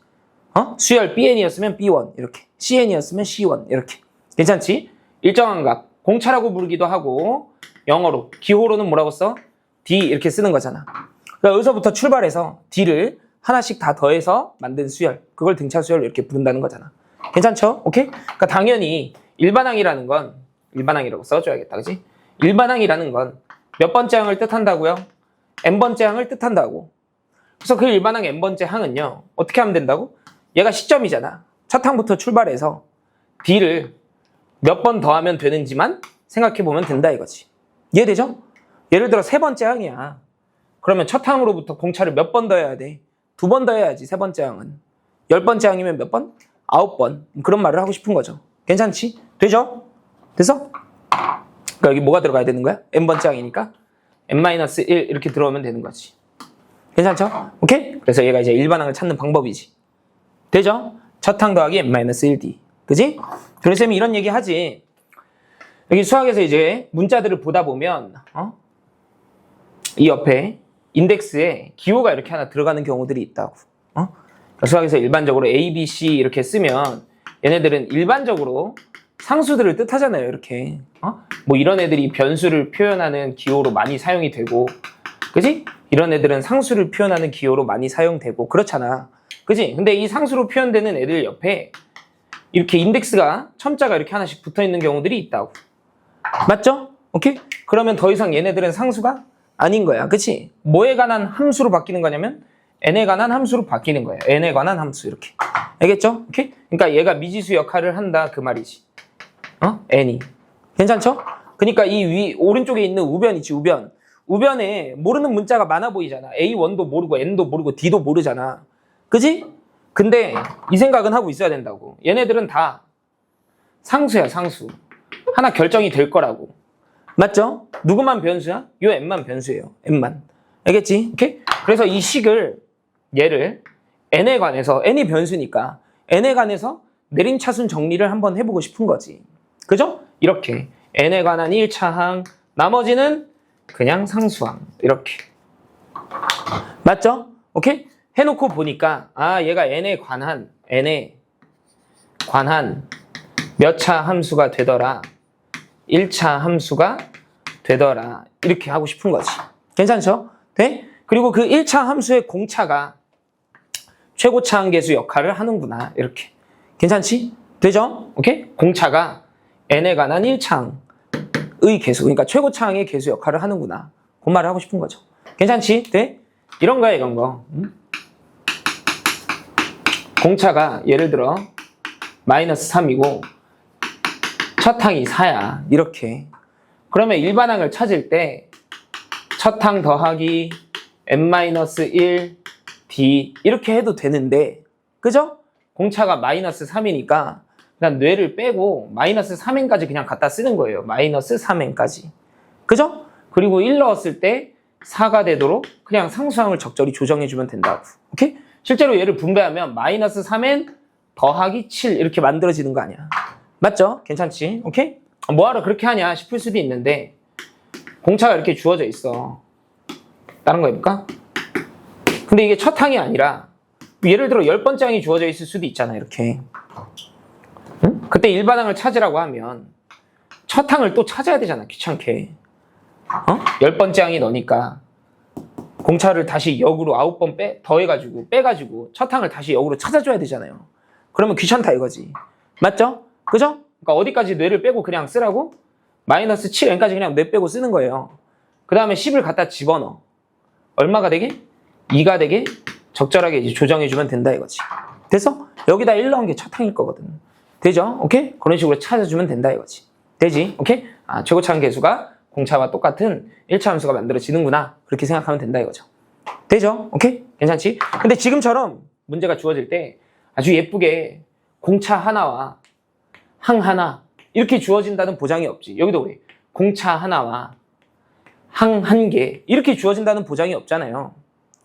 수열 BN이었으면 B1 이렇게, CN이었으면 C1 이렇게. 괜찮지? 일정한 값, 공차라고 부르기도 하고 영어로, 기호로는 뭐라고 써? D 이렇게 쓰는 거잖아. 그러니까 여기서부터 출발해서 D를 하나씩 다 더해서 만든 수열, 그걸 등차 수열 이렇게 부른다는 거잖아. 괜찮죠? 오케이? 그러니까 당연히 일반항이라는 건 일반항이라고 써줘야겠다, 그지? 일반항이라는 건 몇 번째 항을 뜻한다고요? n번째 항을 뜻한다고. 그래서 그 일반항 n번째 항은요, 어떻게 하면 된다고? 얘가 시점이잖아. 첫 항부터 출발해서 D를 몇 번 더하면 되는지만 생각해보면 된다 이거지. 이해되죠? 예를 들어 세 번째 항이야. 그러면 첫 항으로부터 공차를 몇 번 더해야 돼? 두 번 더해야지, 세 번째 항은. 10번째 항이면 몇 번? 9번. 그런 말을 하고 싶은 거죠. 괜찮지? 되죠? 됐어? 그러니까 여기 뭐가 들어가야 되는 거야? n번째 항이니까 n-1 이렇게 들어오면 되는 거지. 괜찮죠? 오케이? 그래서 얘가 이제 일반항을 찾는 방법이지. 되죠? 첫 항 더하기 n-1d. 그지? 교수님이 이런 얘기 하지. 여기 수학에서 이제 문자들을 보다 보면 이 옆에 인덱스에 기호가 이렇게 하나 들어가는 경우들이 있다고. 그러니까 수학에서 일반적으로 A, B, C 이렇게 쓰면 얘네들은 일반적으로 상수들을 뜻하잖아요. 이렇게 뭐 이런 애들이 변수를 표현하는 기호로 많이 사용이 되고, 그지? 이런 애들은 상수를 표현하는 기호로 많이 사용되고 그렇잖아. 그지? 근데 이 상수로 표현되는 애들 옆에 이렇게 인덱스가 첨자가 이렇게 하나씩 붙어있는 경우들이 있다고. 맞죠? 오케이? 그러면 더 이상 얘네들은 상수가 아닌 거야. 그치? 뭐에 관한 함수로 바뀌는 거냐면 n에 관한 함수로 바뀌는 거예요. n에 관한 함수 이렇게. 알겠죠? 오케이? 그러니까 얘가 미지수 역할을 한다 그 말이지. n이. 괜찮죠? 그러니까 이 오른쪽에 있는 우변 있지, 우변. 우변에 모르는 문자가 많아 보이잖아. A1도 모르고 n도 모르고 d도 모르잖아. 그지? 근데 이 생각은 하고 있어야 된다고. 얘네들은 다 상수야, 상수. 하나 결정이 될 거라고. 맞죠? 누구만 변수야? 요 n만 변수예요. n만. 알겠지? 오케이? 그래서 이 식을, 얘를 n에 관해서, n이 변수니까 n에 관해서 내림차순 정리를 한번 해보고 싶은 거지. 그죠? 이렇게 n에 관한 1차항, 나머지는 그냥 상수항. 이렇게. 맞죠? 오케이? 해놓고 보니까 얘가 n에 관한 몇 차 함수가 되더라. 1차 함수가 되더라. 이렇게 하고 싶은 거지. 괜찮죠? 돼? 그리고 그 1차 함수의 공차가 최고차 항계수 역할을 하는구나. 이렇게. 괜찮지? 되죠? 오케이? 공차가 n에 관한 1차항의 계수, 그러니까 최고차항의 계수 역할을 하는구나. 그 말을 하고 싶은 거죠. 괜찮지? 돼? 이런 거야, 이런 거. 공차가 예를 들어 -3이고 첫 항이 4야. 이렇게. 그러면 일반항을 찾을 때 첫 항 더하기 n-1 d 이렇게 해도 되는데, 그죠? 공차가 -3이니까 그냥 뇌를 빼고 -3n까지 그냥 갖다 쓰는 거예요. -3n까지. 그죠? 그리고 1 넣었을 때 4가 되도록 그냥 상수항을 적절히 조정해주면 된다고. 오케이? 실제로 얘를 분배하면 -3n 더하기 7 이렇게 만들어지는 거 아니야. 맞죠? 괜찮지? 오케이? 뭐하러 그렇게 하냐 싶을 수도 있는데 공차가 이렇게 주어져 있어. 다른 거 해볼까? 근데 이게 첫 항이 아니라 예를 들어 10번째 항이 주어져 있을 수도 있잖아. 이렇게. 응? 그때 일반항을 찾으라고 하면 첫 항을 또 찾아야 되잖아. 귀찮게. 10번째 항이 너니까 공차를 다시 역으로 9번 빼가지고 첫 항을 다시 역으로 찾아줘야 되잖아요. 그러면 귀찮다 이거지. 맞죠? 그죠? 그러니까 어디까지 뇌를 빼고 그냥 쓰라고? 마이너스 7n까지 그냥 뇌 빼고 쓰는 거예요. 그 다음에 10을 갖다 집어넣어. 얼마가 되게? 2가 되게 적절하게 이제 조정해주면 된다 이거지. 됐어? 여기다 1 넣은 게 첫 항일 거거든. 되죠? 오케이? 그런 식으로 찾아주면 된다 이거지. 되지? 오케이? 최고차항 계수가 공차와 똑같은 1차 함수가 만들어지는구나. 그렇게 생각하면 된다 이거죠. 되죠? 오케이? 괜찮지? 근데 지금처럼 문제가 주어질 때 아주 예쁘게 공차 하나와 항 하나 이렇게 주어진다는 보장이 없지. 여기도 그래. 공차 하나와 항 한 개 이렇게 주어진다는 보장이 없잖아요.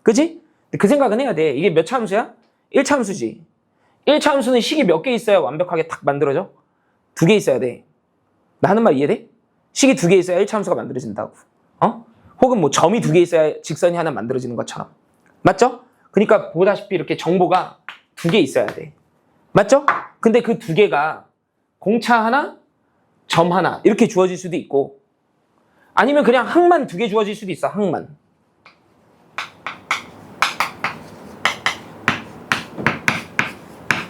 그지? 그 생각은 해야 돼. 이게 몇 차 함수야? 1차 함수지. 1차 함수는 식이 몇 개 있어야 완벽하게 탁 만들어져? 2개 있어야 돼. 나 하는 말 이해돼? 식이 2개 있어야 1차 함수가 만들어진다고. 혹은 뭐 점이 2개 있어야 직선이 하나 만들어지는 것처럼. 맞죠? 그러니까 보다시피 이렇게 정보가 2개 있어야 돼. 맞죠? 근데 그 2개가 공차 하나, 점 하나 이렇게 주어질 수도 있고 아니면 그냥 항만 2개 주어질 수도 있어. 항만.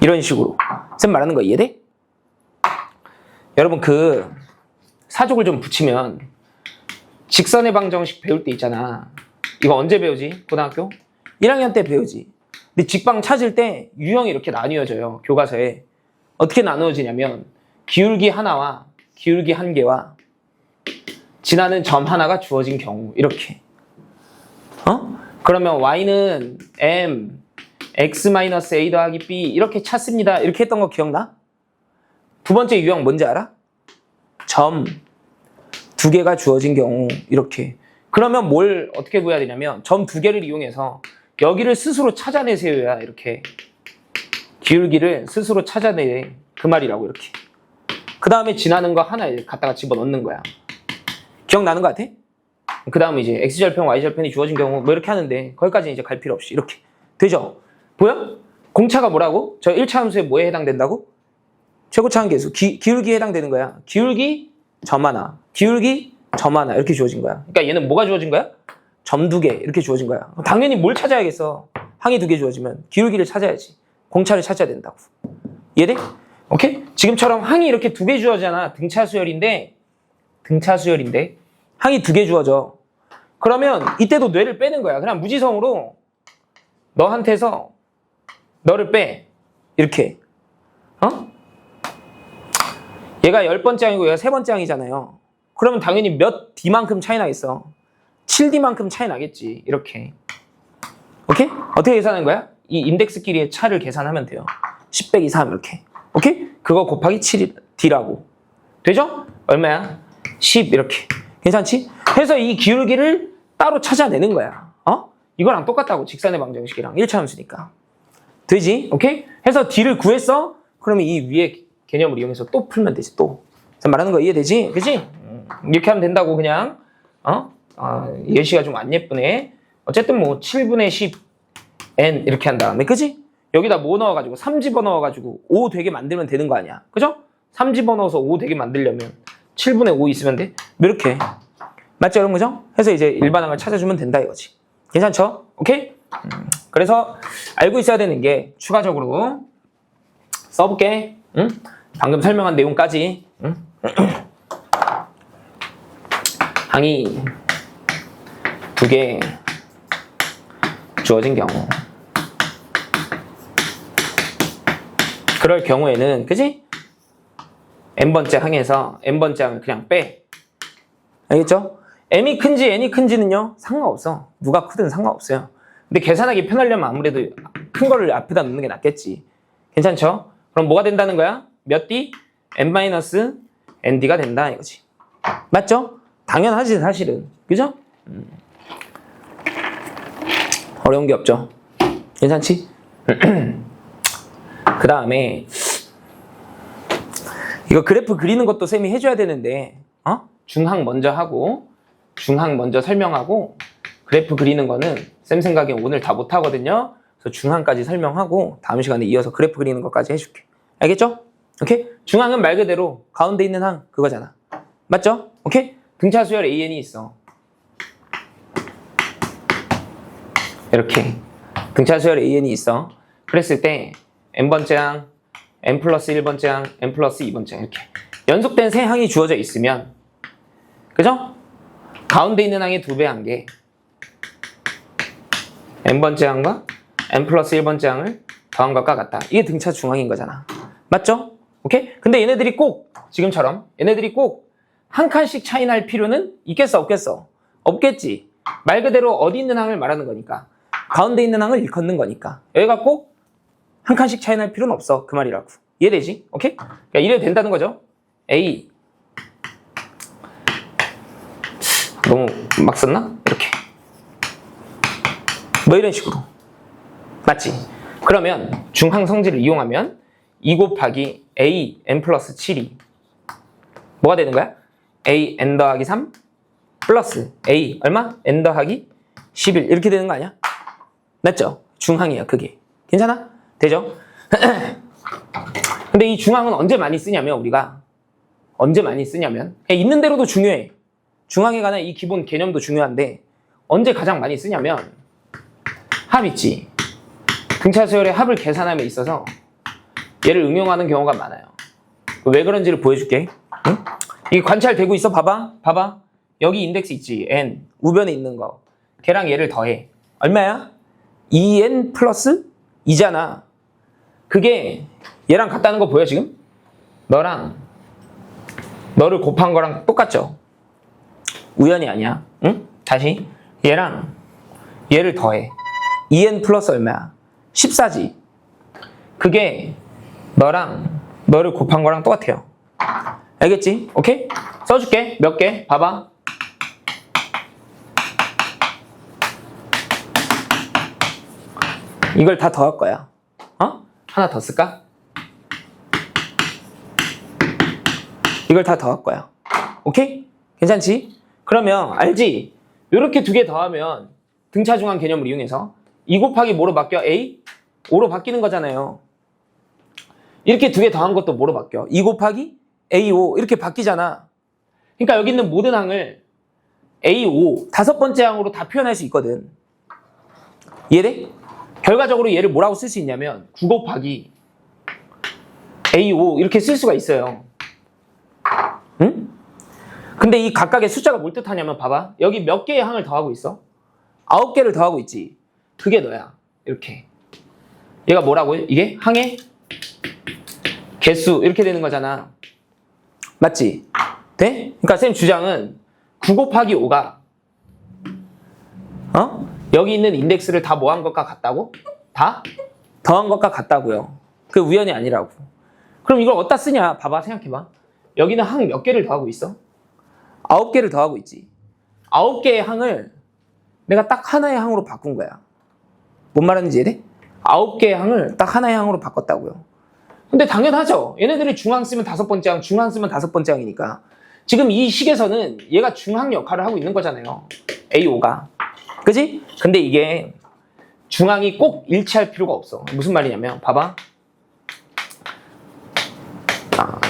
이런 식으로. 쌤 말하는 거 이해돼? 여러분 그 사족을 좀 붙이면 직선의 방정식 배울 때 있잖아. 이거 언제 배우지? 고등학교? 1학년 때 배우지. 근데 직방 찾을 때 유형이 이렇게 나뉘어져요. 교과서에. 어떻게 나누어지냐면 기울기 하나와 기울기 한 개와 지나는 점 하나가 주어진 경우 이렇게. 그러면 y는 m x-a 더하기 b 이렇게 찾습니다. 이렇게 했던 거 기억나? 두 번째 유형 뭔지 알아? 점 2개가 주어진 경우 이렇게. 그러면 뭘 어떻게 구해야 되냐면 점 2개를 이용해서 여기를 스스로 찾아내세요야 이렇게. 기울기를 스스로 찾아내 그 말이라고 이렇게. 그 다음에 지나는 거 하나 갖다가 집어넣는 거야. 기억나는 거 같아? 그 다음에 이제 x절편 y절편이 주어진 경우 뭐 이렇게 하는데 거기까지 이제 갈 필요 없이 이렇게. 되죠? 보여? 공차가 뭐라고? 저 1차 함수에 뭐에 해당된다고? 최고차항 계수. 기울기에 해당되는 거야. 기울기 점 하나. 기울기 점 하나 이렇게 주어진 거야. 그러니까 얘는 뭐가 주어진 거야? 점 2개 이렇게 주어진 거야. 당연히 뭘 찾아야겠어? 항이 2개 주어지면 기울기를 찾아야지. 공차를 찾아야 된다고. 이해돼? 오케이? 지금처럼 항이 이렇게 2개 주어지잖아. 등차 수열인데 항이 2개 주어져. 그러면 이때도 뇌를 빼는 거야. 그냥 무지성으로 너한테서 너를 빼. 이렇게. 얘가 10번째 항이고 얘가 3번째 항이잖아요. 그러면 당연히 몇 D만큼 차이 나겠어? 7D만큼 차이 나겠지. 이렇게. 오케이? 어떻게 계산하는 거야? 이 인덱스끼리의 차를 계산하면 돼요. 10 빼기 3 이렇게. 오케이? 그거 곱하기 7D라고. 되죠? 얼마야? 10 이렇게. 괜찮지? 해서 이 기울기를 따로 찾아내는 거야. 이거랑 똑같다고. 직선의 방정식이랑 1차 함수니까. 되지? 오케이? 해서 D를 구했어? 그러면 이 위에 개념을 이용해서 또 풀면 되지. 또. 말하는 거 이해되지? 그치? 이렇게 하면 된다고 그냥. 예시가 좀 안 예쁘네. 어쨌든 뭐 7분의 10 n 이렇게 한 다음에 그치? 여기다 뭐 넣어가지고 3 집어넣어가지고 5 되게 만들면 되는 거 아니야. 그죠? 3 집어넣어서 5 되게 만들려면 7분의 5 있으면 돼? 이렇게. 맞죠? 이런 거죠? 해서 이제 일반항을 찾아주면 된다 이거지. 괜찮죠? 오케이? 그래서 알고 있어야 되는 게 추가적으로 써볼게. 응? 방금 설명한 내용까지. 응? 항이 2개 주어진 경우. 그럴 경우에는 그지? n번째 항에서 n번째 항을 그냥 빼. 알겠죠? m이 큰지 n이 큰지는요 상관없어. 누가 크든 상관없어요. 근데 계산하기 편하려면 아무래도 큰 거를 앞에다 놓는 게 낫겠지. 괜찮죠? 그럼 뭐가 된다는 거야? 몇 D? n-nd가 된다 이거지. 맞죠? 당연하지 사실은. 그죠? 어려운 게 없죠. 괜찮지? 그 다음에 이거 그래프 그리는 것도 쌤이 해줘야 되는데 중항 먼저 하고 중항 먼저 설명하고 그래프 그리는 거는 쌤 생각엔 오늘 다 못하거든요. 그래서 중항까지 설명하고 다음 시간에 이어서 그래프 그리는 것까지 해줄게. 알겠죠? 오케이? 중항은 말 그대로 가운데 있는 항 그거잖아. 맞죠? 오케이? 등차 수열 AN이 있어. 이렇게 등차 수열 AN이 있어. 그랬을 때 n번째 항, n 플러스 1번째 항, n 플러스 2번째 항 이렇게 연속된 세 항이 주어져 있으면 그죠? 가운데 있는 항의 2배 한 게 n번째 항과 n 플러스 1번째 항을 더한 것과 같다. 이게 등차 중항인 거잖아. 맞죠? 오케이? 근데 얘네들이 꼭 지금처럼 얘네들이 꼭 한 칸씩 차이 날 필요는 있겠어 없겠어? 없겠지. 말 그대로 어디 있는 항을 말하는 거니까. 가운데 있는 항을 일컫는 거니까. 여기가 꼭 한 칸씩 차이 날 필요는 없어. 그 말이라고. 이해되지? 오케이? 그러니까 이래도 된다는 거죠. A 너무 막 썼나? 이렇게 뭐 이런 식으로. 맞지? 그러면 중항 성질을 이용하면 2 곱하기 A n 플러스 7이 뭐가 되는 거야? A n 더하기 3 플러스 A 얼마? n 더하기 11 이렇게 되는 거 아니야? 맞죠? 중항이야 그게. 괜찮아? 되죠? 근데 이 중항은 언제 많이 쓰냐면 우리가 언제 많이 쓰냐면 있는 대로도 중요해. 중항에 관한 이 기본 개념도 중요한데 언제 가장 많이 쓰냐면 합 있지. 등차 수열의 합을 계산함에 있어서 얘를 응용하는 경우가 많아요. 왜 그런지를 보여줄게. 응? 이게 관찰되고 있어. 봐봐. 여기 인덱스 있지. n 우변에 있는 거. 걔랑 얘를 더해. 얼마야? 2n 플러스 2잖아. 그게 얘랑 같다는 거 보여 지금? 너를 곱한 거랑 똑같죠? 우연이 아니야. 응? 다시 얘랑 얘를 더해. 2n 플러스 얼마야? 14지. 그게 너를 곱한 거랑 똑같아요. 알겠지? 오케이? 써줄게. 몇 개? 봐봐. 이걸 다 더할 거야. 하나 더 쓸까? 이걸 다 더할 거야. 오케이? 괜찮지? 그러면 알지? 이렇게 2개 더하면 등차 중항 개념을 이용해서 2 곱하기 뭐로 바뀌어? A? 5로 바뀌는 거잖아요. 이렇게 2개 더한 것도 뭐로 바뀌어? 2 곱하기 A5 이렇게 바뀌잖아. 그러니까 여기 있는 모든 항을 A5 5번째 항으로 다 표현할 수 있거든. 이해돼? 결과적으로 얘를 뭐라고 쓸 수 있냐면 9 곱하기 A5 이렇게 쓸 수가 있어요. 응? 근데 이 각각의 숫자가 뭘 뜻하냐면 봐봐. 여기 몇 개의 항을 더하고 있어? 9개를 더하고 있지. 그게 너야. 이렇게. 얘가 뭐라고요? 이게 항의 개수 이렇게 되는 거잖아. 맞지? 돼? 그러니까 쌤 주장은 9 곱하기 5가 여기 있는 인덱스를 다 뭐 한 것과 같다고? 다 더한 것과 같다고요. 그게 우연이 아니라고. 그럼 이걸 어디다 쓰냐? 봐봐, 생각해봐. 여기는 항 몇 개를 더하고 있어? 9개를 더하고 있지. 9개의 항을 내가 딱 하나의 항으로 바꾼 거야. 뭔 말하는지 이해돼? 9개의 항을 딱 하나의 항으로 바꿨다고요. 근데 당연하죠. 얘네들이 중항 쓰면 5번째 항, 중항 쓰면 5번째 항이니까. 지금 이 식에서는 얘가 중항 역할을 하고 있는 거잖아요. A5가. 그지? 근데 이게 중항이 꼭 일치할 필요가 없어. 무슨 말이냐면 봐봐.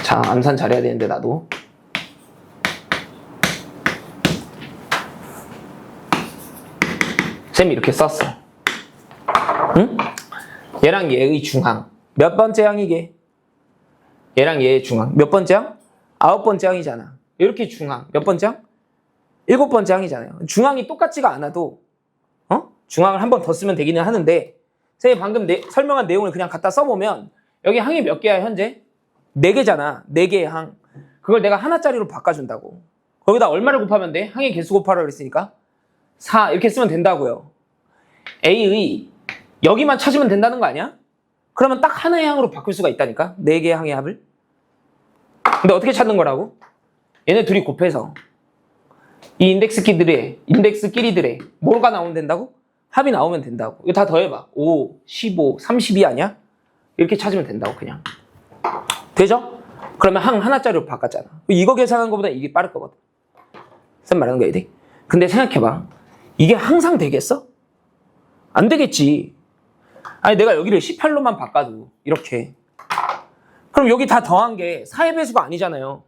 자, 암산 잘해야 되는데 나도. 쌤이 이렇게 썼어. 응? 얘랑 얘의 중항. 몇 번째 항이게? 얘랑 얘의 중항. 몇 번째 항? 9번째 항이잖아. 이렇게 중항. 몇 번째 항? 7번째 항이잖아요. 중항이 똑같지가 않아도 중항을 한 번 더 쓰면 되기는 하는데 선생님이 방금 설명한 내용을 그냥 갖다 써보면 여기 항이 몇 개야 현재? 4개잖아. 4개의 항. 그걸 내가 하나짜리로 바꿔준다고. 거기다 얼마를 곱하면 돼? 항의 개수 곱하라고 그랬으니까 4 이렇게 쓰면 된다고요. A의 여기만 찾으면 된다는 거 아니야? 그러면 딱 하나의 항으로 바꿀 수가 있다니까? 4개의 항의 합을. 근데 어떻게 찾는 거라고? 얘네 둘이 곱해서 이 인덱스끼리들의 뭐가 나오면 된다고? 합이 나오면 된다고. 이거 다 더해봐. 5, 15, 32 아니야? 이렇게 찾으면 된다고 그냥. 되죠? 그러면 항 하나짜리로 바꿨잖아. 이거 계산하는 것보다 이게 빠를 거거든. 쌤 말하는 거야, 돼? 근데 생각해봐. 이게 항상 되겠어? 안 되겠지. 아니 내가 여기를 18로만 바꿔도 이렇게. 그럼 여기 다 더한 게 4의 배수가 아니잖아요.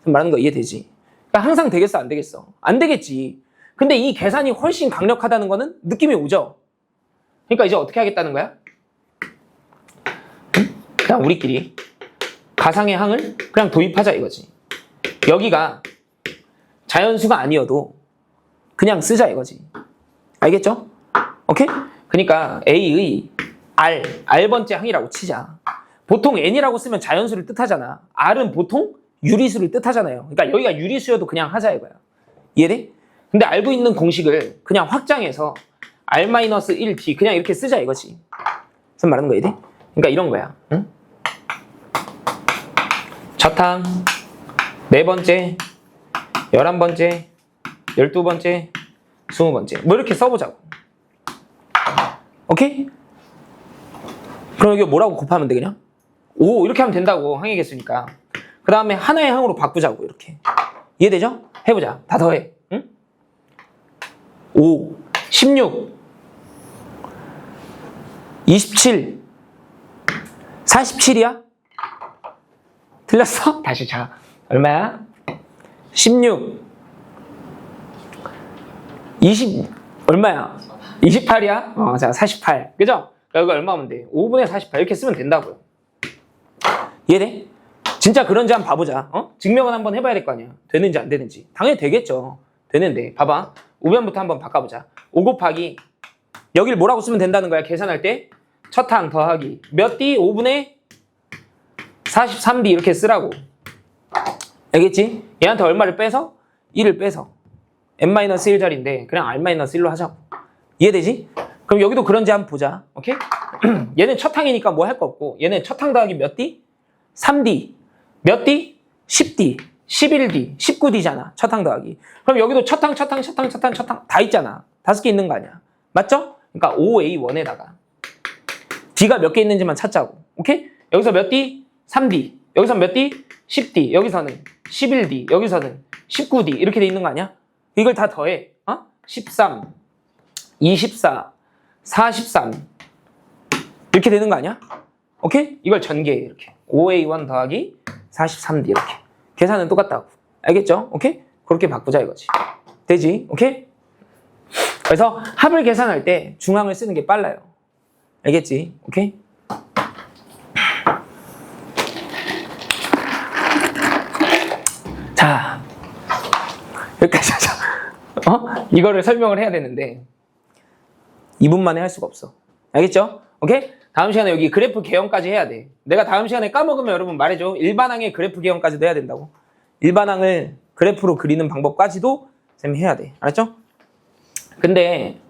쌤 말하는 거 이해되지? 그러니까 항상 되겠어, 안 되겠어? 안 되겠지. 근데 이 계산이 훨씬 강력하다는 거는 느낌이 오죠? 그러니까 이제 어떻게 하겠다는 거야? 그냥 우리끼리 가상의 항을 그냥 도입하자 이거지. 여기가 자연수가 아니어도 그냥 쓰자 이거지. 알겠죠? 오케이? 그러니까 A의 R번째 항이라고 치자. 보통 N이라고 쓰면 자연수를 뜻하잖아. R은 보통 유리수를 뜻하잖아요. 그러니까 여기가 유리수여도 그냥 하자 이거야. 이해돼? 근데 알고 있는 공식을 그냥 확장해서 R-1D 그냥 이렇게 쓰자 이거지. 무슨 말하는 거 이해돼? 그러니까 이런 거야. 응? 첫항, 4번째, 11번째, 12번째, 20번째 뭐 이렇게 써보자고. 오케이? 그럼 여기 뭐라고 곱하면 돼 그냥? 5 이렇게 하면 된다고 항의 개수니까. 그 다음에 하나의 항으로 바꾸자고 이렇게. 이해되죠? 해보자. 다 더해. 응? 5, 16, 27, 47이야? 틀렸어? 다시 자. 얼마야? 16, 20, 얼마야? 28이야? 자, 48. 그죠? 여기 얼마면 돼? 5분의 48 이렇게 쓰면 된다고요. 이해돼? 진짜 그런지 한번 봐보자. 증명은 한번 해봐야 될 거 아니야. 되는지 안 되는지. 당연히 되겠죠. 되는데 봐봐. 우변부터 한번 바꿔보자. 5 곱하기 여기를 뭐라고 쓰면 된다는 거야. 계산할 때 첫 항 더하기 몇 D? 5분의 43D 이렇게 쓰라고. 알겠지? 얘한테 얼마를 빼서? 1을 빼서 n-1 자리인데 그냥 r-1로 하자고. 이해되지? 그럼 여기도 그런지 한번 보자. 오케이? 얘는 첫 항이니까 뭐 할 거 없고 얘는 첫 항 더하기 몇 D? 3D. 몇 D? 10D, 11D, 19D잖아. 첫 항 더하기. 그럼 여기도 첫 항 다 있잖아. 5개 있는 거 아니야. 맞죠? 그러니까 5A1에다가 D가 몇 개 있는지만 찾자고. 오케이? 여기서 몇 D? 3D. 여기서 몇 D? 10D. 여기서는 11D. 여기서는 19D. 이렇게 돼 있는 거 아니야? 이걸 다 더해. 13, 24, 43 이렇게 되는 거 아니야? 오케이? 이걸 전개해 이렇게. 5A1 더하기 43D 이렇게. 계산은 똑같다고. 알겠죠? 오케이? 그렇게 바꾸자 이거지. 되지? 오케이? 그래서 합을 계산할 때 중항을 쓰는 게 빨라요. 알겠지? 오케이? 자, 여기까지 하자. 이거를 설명을 해야 되는데 2분 만에 할 수가 없어. 알겠죠? 오케이? 다음 시간에 여기 그래프 개형까지 해야 돼. 내가 다음 시간에 까먹으면 여러분 말해줘. 일반항의 그래프 개형까지도 해야 된다고. 일반항을 그래프로 그리는 방법까지도 쌤이 해야 돼. 알았죠? 근데